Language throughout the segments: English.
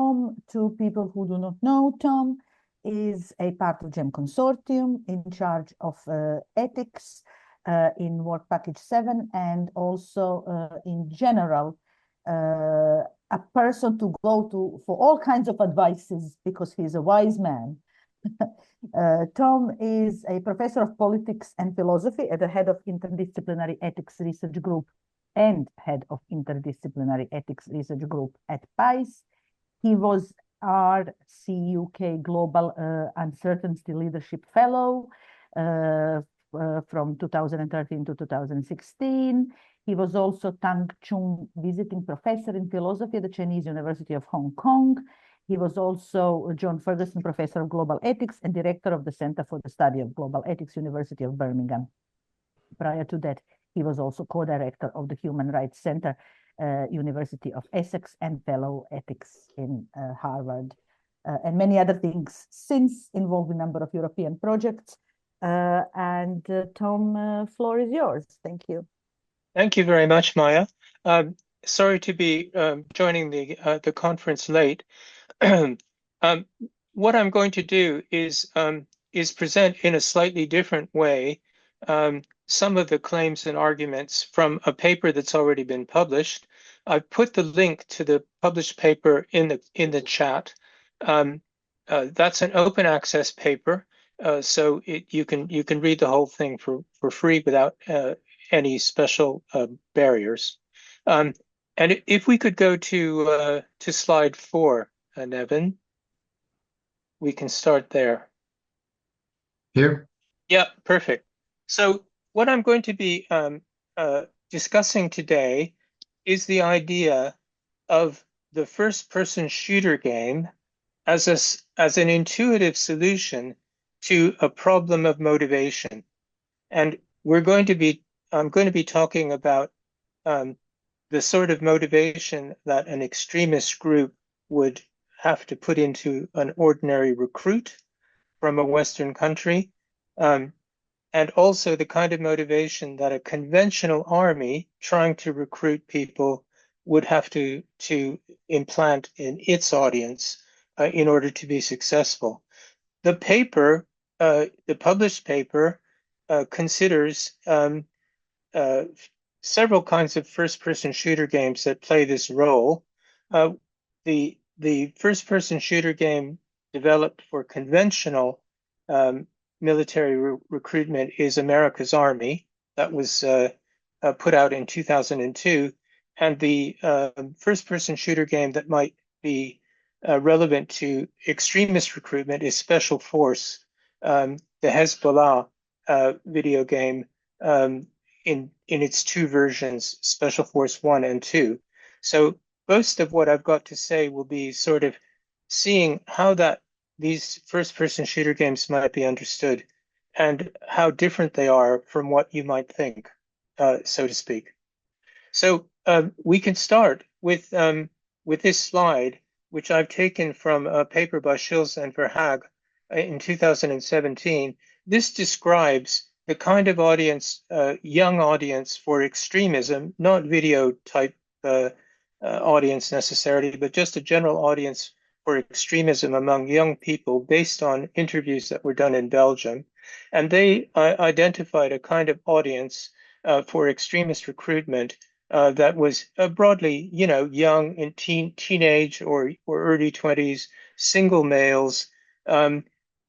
Tom, to people who do not know, Tom is a part of GEM Consortium in charge of ethics in Work Package 7, and also in general, a person to go to for all kinds of advices because he's a wise man. Tom is a professor of politics and philosophy at the head of Interdisciplinary Ethics Research Group and head of Interdisciplinary Ethics Research Group at PICE. He was RCUK Global Uncertainty Leadership Fellow from 2013 to 2016. He was also Tang Chung Visiting Professor in Philosophy at the Chinese University of Hong Kong. He was also John Ferguson Professor of Global Ethics and Director of the Center for the Study of Global Ethics, University of Birmingham. Prior to that, he was also co-director of the Human Rights Center, University of Essex, and Fellow Ethics in Harvard, and many other things since, involved in a number of European projects. Tom, floor is yours. Thank you. Thank you very much, Maya. Sorry to be joining the conference late. What I'm going to do is present in a slightly different way some of the claims and arguments from a paper that's already been published. I've put the link to the published paper in the chat. That's an open access paper, so you can read the whole thing for free without any special barriers. And if we could go to slide 4, Nevin, we can start there. Here? Yeah, perfect. So what I'm going to be discussing today is the idea of the first-person shooter game as an intuitive solution to a problem of motivation. And I'm going to be talking about the sort of motivation that an extremist group would have to put into an ordinary recruit from a Western country, and also the kind of motivation that a conventional army trying to recruit people would have to implant in its audience in order to be successful. The paper, the published paper, considers several kinds of first-person shooter games that play this role. The first-person shooter game developed for conventional military recruitment is America's Army. That was put out in 2002. And the first-person shooter game that might be relevant to extremist recruitment is Special Force, the Hezbollah video game in its two versions, Special Force 1 and 2. So most of what I've got to say will be sort of seeing how these first-person shooter games might be understood and how different they are from what you might think, so to speak. So we can start with this slide, which I've taken from a paper by Schills and Verhaag in 2017. This describes the kind of audience, young audience for extremism, not video type audience necessarily, but just a general audience for extremism among young people based on interviews that were done in Belgium. And they identified a kind of audience for extremist recruitment that was broadly, young in teenage or early 20s, single males.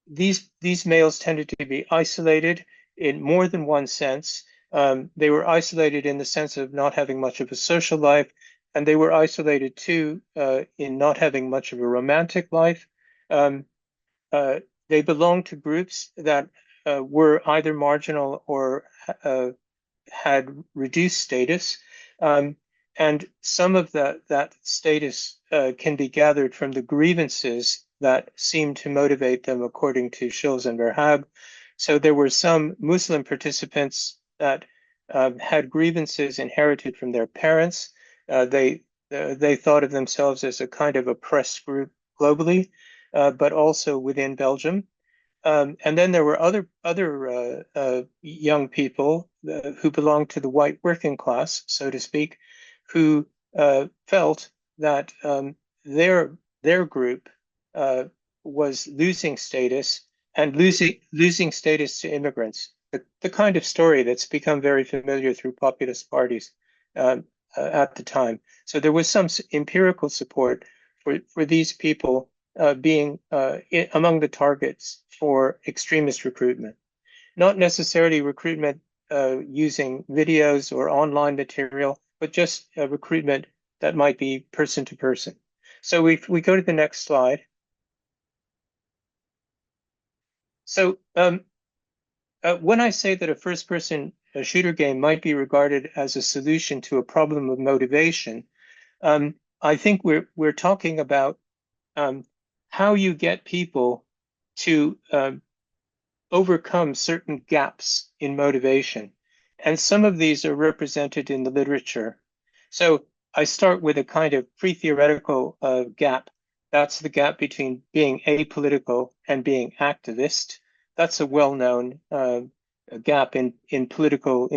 These males tended to be isolated in more than one sense. They were isolated in the sense of not having much of a social life, and they were isolated too in not having much of a romantic life. They belonged to groups that were either marginal or had reduced status. And some of that status can be gathered from the grievances that seem to motivate them, according to Schills and Verhaag. So there were some Muslim participants that had grievances inherited from their parents. They thought of themselves as a kind of oppressed group globally, but also within Belgium. And then there were other young people who belonged to the white working class, so to speak, who felt that their their group was losing status and losing status to immigrants. The kind of story that's become very familiar through populist parties at the time. So there was some empirical support for these people being among the targets for extremist recruitment. Not necessarily recruitment using videos or online material, but just recruitment that might be person to person. So we go to the next slide. So when I say that a first-person shooter game might be regarded as a solution to a problem of motivation, I think we're talking about how you get people to overcome certain gaps in motivation. And some of these are represented in the literature. So I start with a kind of pre-theoretical gap. That's the gap between being apolitical and being activist. That's a well-known gap in empirical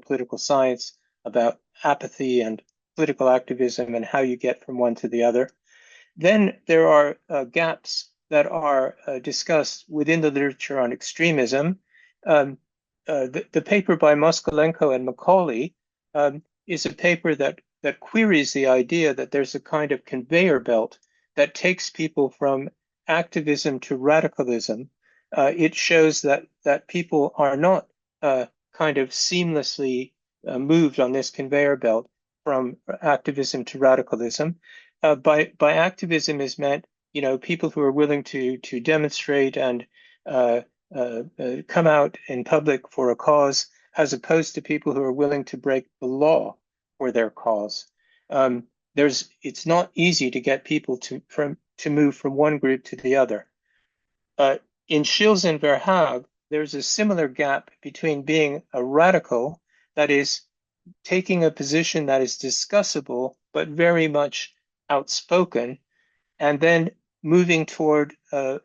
political science about apathy and political activism and how you get from one to the other. Then there are gaps that are discussed within the literature on extremism. The paper by Moskalenko and Macaulay is a paper that queries the idea that there's a kind of conveyor belt that takes people from activism to radicalism. It shows that people are not kind of seamlessly moved on this conveyor belt from activism to radicalism. By activism is meant, people who are willing to demonstrate and come out in public for a cause, as opposed to people who are willing to break the law for their cause. It's not easy to get people to move from one group to the other. In Schills and Verhaeghe, there's a similar gap between being a radical, that is, taking a position that is discussable but very much outspoken, and then moving toward an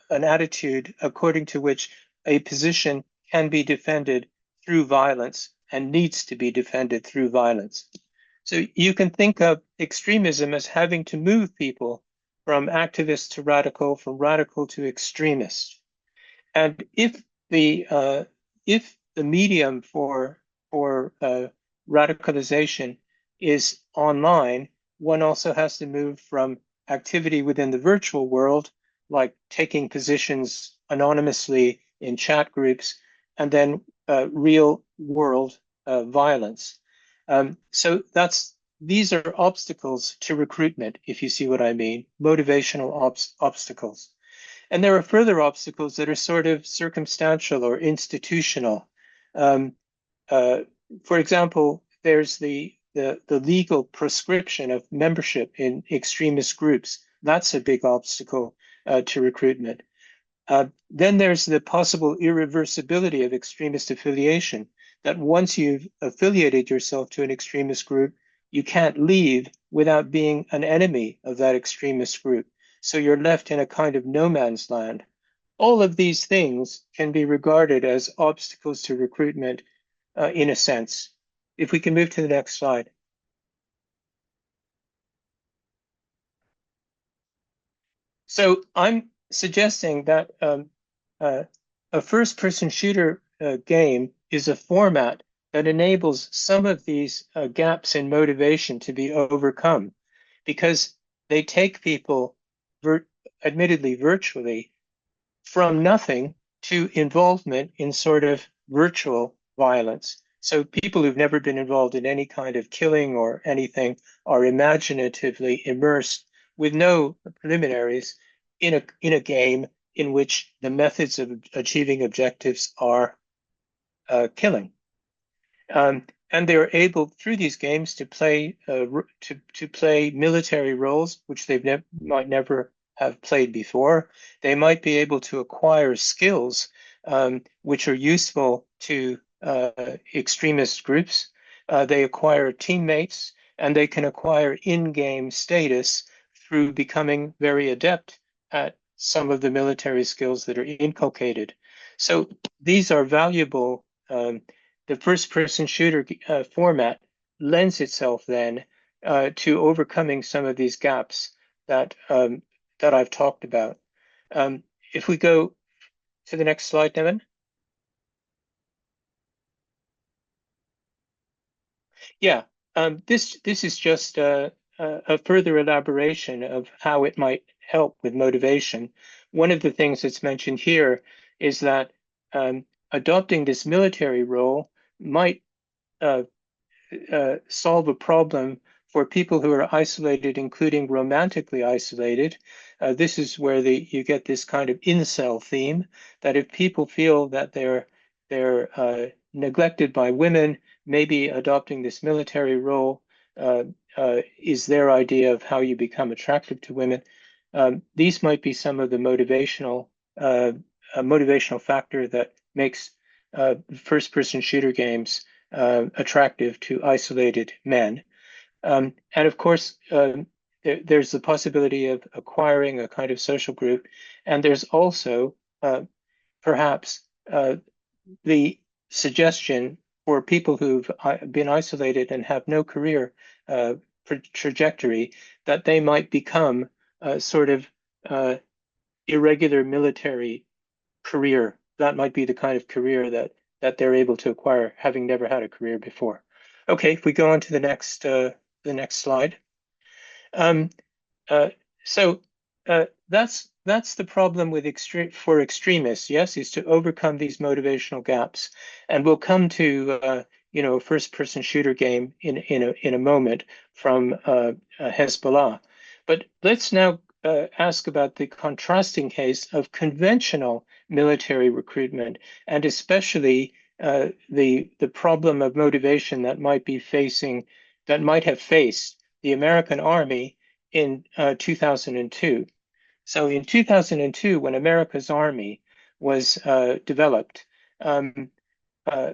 attitude according to which a position can be defended through violence and needs to be defended through violence. So you can think of extremism as having to move people from activist to radical, from radical to extremist. And if the medium for radicalization is online, one also has to move from activity within the virtual world, like taking positions anonymously in chat groups, and then real world violence. So these are obstacles to recruitment, if you see what I mean, motivational obstacles. And there are further obstacles that are sort of circumstantial or institutional. For example, there's the legal prescription of membership in extremist groups. That's a big obstacle to recruitment. Then there's the possible irreversibility of extremist affiliation, that once you've affiliated yourself to an extremist group, you can't leave without being an enemy of that extremist group. So you're left in a kind of no man's land. All of these things can be regarded as obstacles to recruitment in a sense. If we can move to the next slide. So I'm suggesting that a first-person shooter game is a format that enables some of these gaps in motivation to be overcome, because they take people, admittedly virtually, from nothing to involvement in sort of virtual violence. So people who've never been involved in any kind of killing or anything are imaginatively immersed with no preliminaries in a game in which the methods of achieving objectives are killing. And they're able, through these games, to play military roles, which they might never have played before. They might be able to acquire skills which are useful to extremist groups. They acquire teammates, and they can acquire in-game status through becoming very adept at some of the military skills that are inculcated. So these are valuable. The first-person shooter format lends itself then to overcoming some of these gaps that that I've talked about. If we go to the next slide, Nevin. Yeah, this is just a further elaboration of how it might help with motivation. One of the things that's mentioned here is that adopting this military role might uh, solve a problem for people who are isolated, including romantically isolated. This is where you get this kind of incel theme, that if people feel that they're neglected by women, maybe adopting this military role is their idea of how you become attractive to women. These might be some of the motivational factor that makes first-person shooter games attractive to isolated men. And of course, there's the possibility of acquiring a kind of social group. And there's also perhaps the suggestion for people who've been isolated and have no career trajectory that they might become a sort of irregular military career. That might be the kind of career that they're able to acquire, having never had a career before. Okay, if we go on to the next slide. Um, uh, so that's the problem with for extremists. Yes, is to overcome these motivational gaps, and we'll come to a first-person shooter game in a moment from Hezbollah. But let's now ask about the contrasting case of conventional military recruitment, and especially the problem of motivation that might have faced the American Army in 2002. So in 2002, when America's Army was developed, um, uh,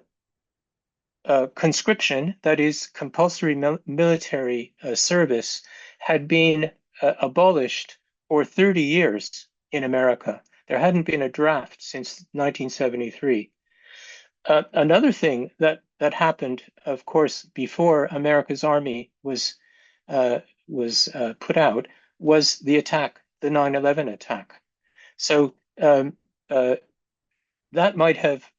conscription, that is compulsory military service, had been abolished for 30 years in America. There hadn't been a draft since 1973. Another thing that happened, of course, before America's Army was put out, was the attack, the 9/11 attack. So that might have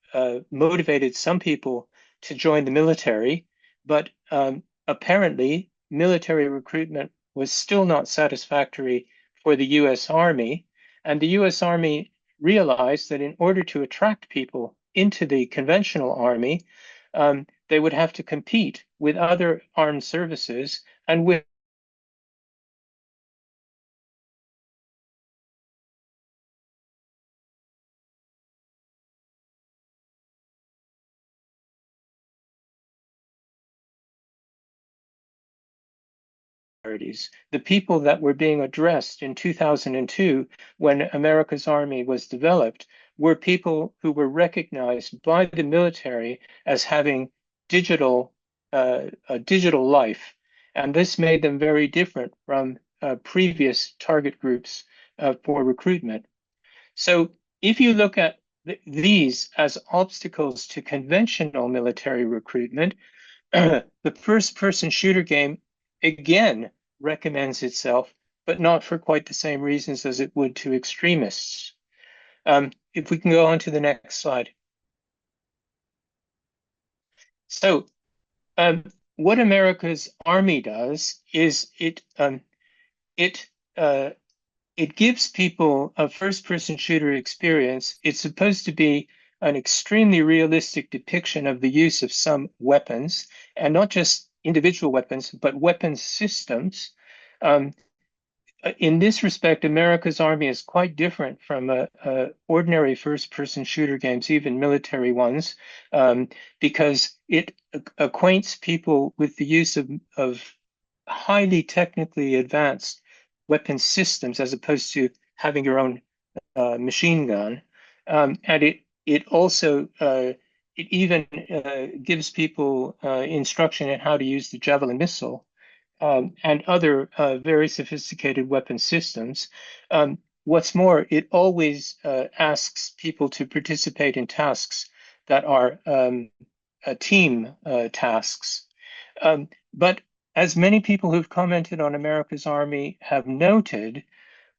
motivated some people to join the military, but apparently military recruitment was still not satisfactory for the U.S. Army, and the U.S. Army realized that in order to attract people into the conventional army, they would have to compete with other armed services and with the people that were being addressed in 2002 when America's Army was developed were people who were recognized by the military as having a digital life. And this made them very different from previous target groups for recruitment. So if you look at these as obstacles to conventional military recruitment, the first-person shooter game again recommends itself, but not for quite the same reasons as it would to extremists. If we can go on to the next slide. So what America's Army does is it it gives people a first-person shooter experience. It's supposed to be an extremely realistic depiction of the use of some weapons, and not just individual weapons, but weapons systems. Um, in this respect, America's Army is quite different from ordinary first-person shooter games, even military ones, because it acquaints people with the use of highly technically advanced weapon systems as opposed to having your own machine gun. And it also it even gives people instruction in how to use the Javelin missile and other very sophisticated weapon systems. What's more, it always asks people to participate in tasks that are team tasks. But as many people who've commented on America's Army have noted,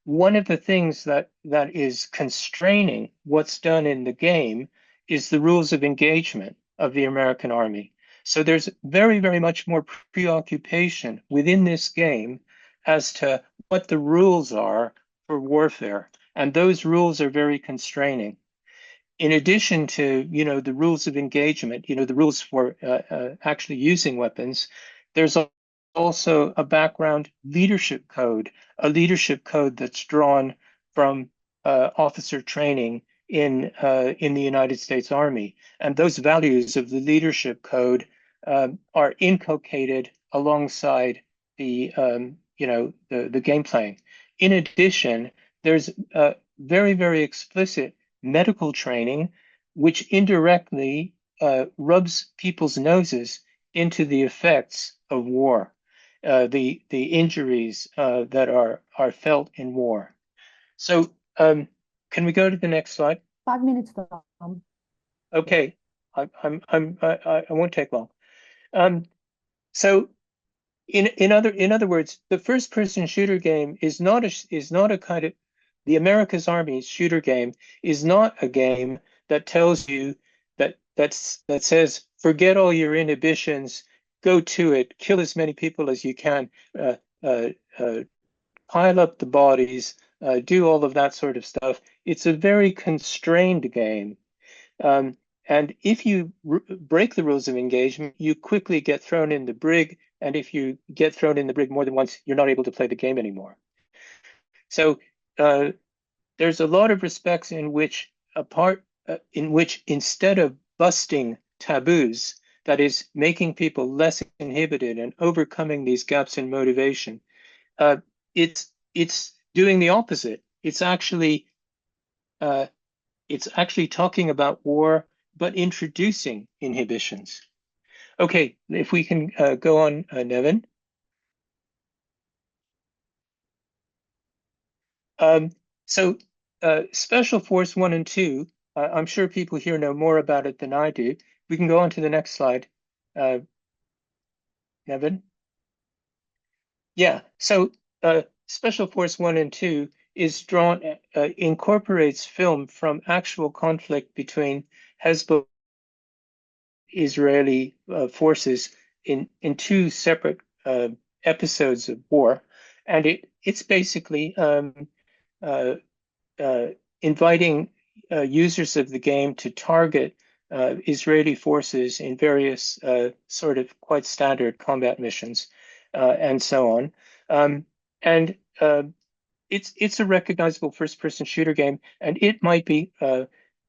one of the things that is constraining what's done in the game is the rules of engagement of the American Army. So there's very, very much more preoccupation within this game as to what the rules are for warfare. And those rules are very constraining. In addition to, the rules of engagement, the rules for actually using weapons, there's also a background leadership code, a leadership code that's drawn from officer training in the United States Army, and those values of the leadership code are inculcated alongside the game playing. In addition, there's very, very explicit medical training, which indirectly rubs people's noses into the effects of war, the injuries that are felt in war. So, can we go to the next slide? 5 minutes, Tom. Okay, I won't take long. So, in other words, the first-person shooter game is not a kind of the America's Army shooter game is not a game that tells you that says forget all your inhibitions, go to it, kill as many people as you can, uh, uh, uh, pile up the bodies, do all of that sort of stuff. It's a very constrained game. And if you break the rules of engagement, you quickly get thrown in the brig. And if you get thrown in the brig more than once, you're not able to play the game anymore. So there's a lot of respects in which instead of busting taboos, that is making people less inhibited and overcoming these gaps in motivation, it's doing the opposite. It's actually talking about war, but introducing inhibitions. Okay, if we can go on, Nevin. So Special Force 1 and 2, I'm sure people here know more about it than I do. We can go on to the next slide, Nevin. Yeah, so Special Force 1 and 2 incorporates film from actual conflict between Hezbollah Israeli forces in two separate episodes of war, and it's basically uh, inviting users of the game to target Israeli forces in various sort of quite standard combat missions and so on. And it's a recognizable first-person shooter game, and it might be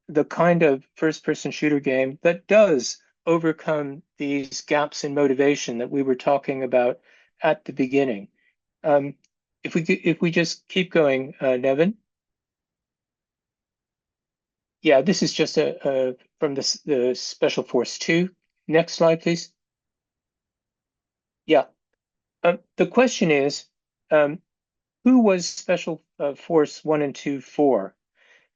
the kind of first-person shooter game that does overcome these gaps in motivation that we were talking about at the beginning. If we just keep going, Nevin. Yeah, this is just from the Special Force 2. Next slide, please. Yeah. The question is, who was Special Force 1 and 2 for?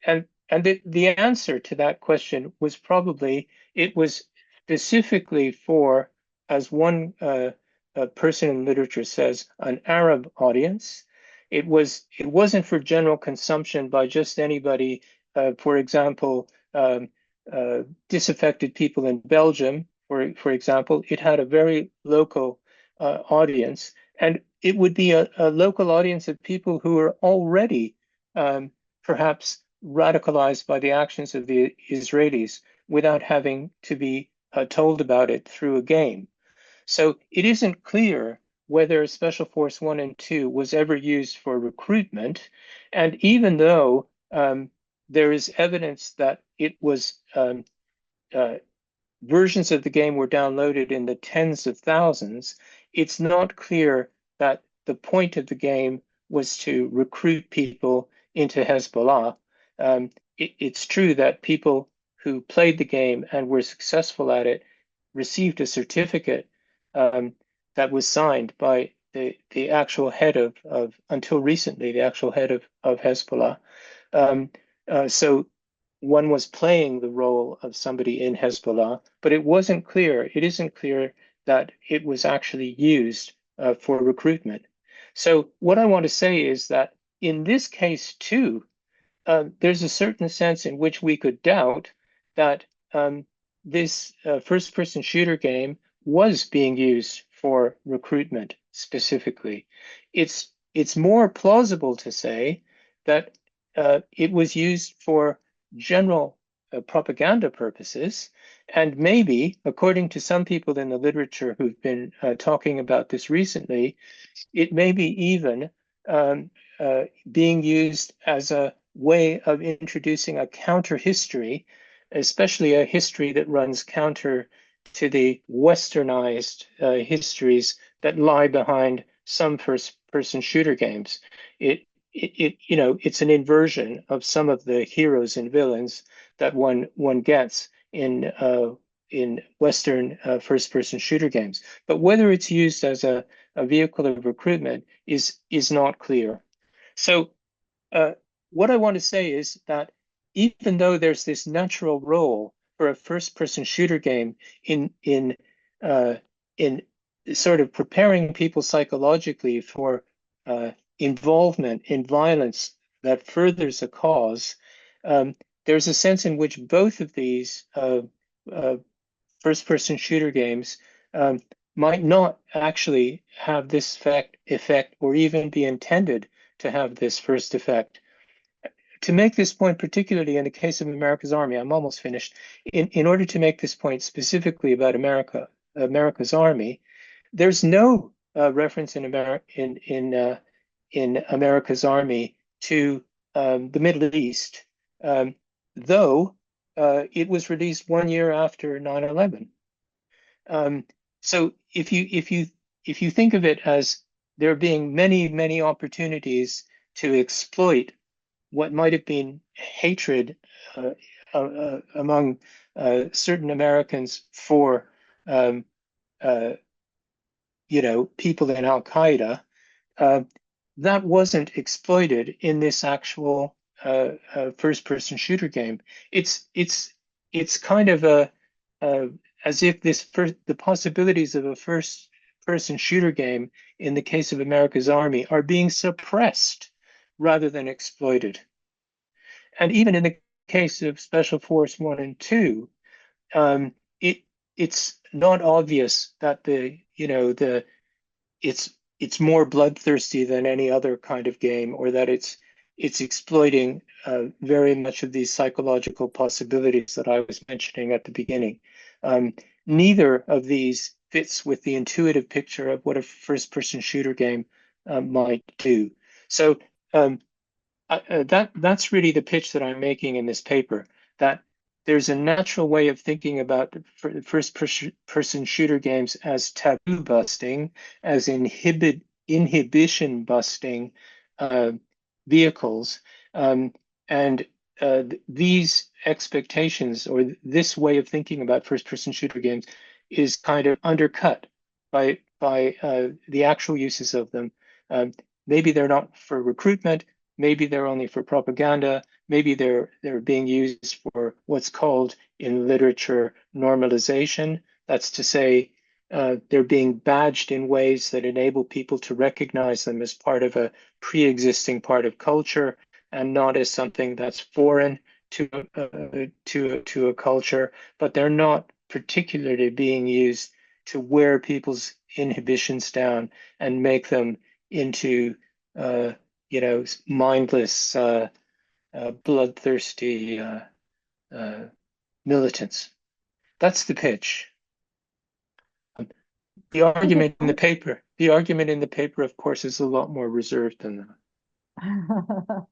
And the answer to that question was probably it was specifically for, as one person in literature says, an Arab audience. It wasn't for general consumption by just anybody. For example, disaffected people in Belgium, for example, it had a very local audience, and it would be a local audience of people who are already perhaps radicalized by the actions of the Israelis without having to be told about it through a game. So it isn't clear whether Special Force 1 and 2 was ever used for recruitment. And even though there is evidence that it was versions of the game were downloaded in the tens of thousands, it's not clear that the point of the game was to recruit people into Hezbollah. It's true that people who played the game and were successful at it received a certificate that was signed by the actual head of until recently, the actual head of Hezbollah. So one was playing the role of somebody in Hezbollah, but it isn't clear that it was actually used for recruitment. So what I want to say is that in this case too, there's a certain sense in which we could doubt that this first-person shooter game was being used for recruitment specifically. It's more plausible to say that it was used for general propaganda purposes, and maybe, according to some people in the literature who've been talking about this recently, it may be even being used as a way of introducing a counter history, especially a history that runs counter to the westernized histories that lie behind some first-person shooter games. It's an inversion of some of the heroes and villains that one gets in Western first-person shooter games. But whether it's used as a vehicle of recruitment is not clear. So what I want to say is that even though there's this natural role for a first-person shooter game in sort of preparing people psychologically for involvement in violence that furthers a cause, there's a sense in which both of these first-person shooter games might not actually have this effect or even be intended to have this first effect. To make this point, particularly in the case of America's Army, I'm almost finished. In order to make this point specifically about America's Army, there's no reference in America's Army to the Middle East, though it was released 1 year after 9/11. So if you think of it as there being many opportunities to exploit what might have been hatred among certain Americans for people in Al Qaeda, that wasn't exploited in this actual first-person shooter game. It's kind of as if the possibilities of a first-person shooter game in the case of America's Army are being suppressed rather than exploited. And even in the case of Special Force 1 and 2, it's not obvious that it's more bloodthirsty than any other kind of game, or that it's exploiting very much of these psychological possibilities that I was mentioning at the beginning. Neither of these fits with the intuitive picture of what a first-person shooter game might do. So that's really the pitch that I'm making in this paper, that there's a natural way of thinking about first-person shooter games as taboo busting, as inhibition busting vehicles, and these expectations, or this way of thinking about first-person shooter games, is kind of undercut by the actual uses of them. Maybe they're not for recruitment. Maybe they're only for propaganda. Maybe they're being used for what's called in literature normalisation. That's to say, they're being badged in ways that enable people to recognize them as part of a pre-existing part of culture and not as something that's foreign to a culture. But they're not particularly being used to wear people's inhibitions down and make them into mindless, bloodthirsty militants. That's the pitch. The argument in the paper, of course, is a lot more reserved than that.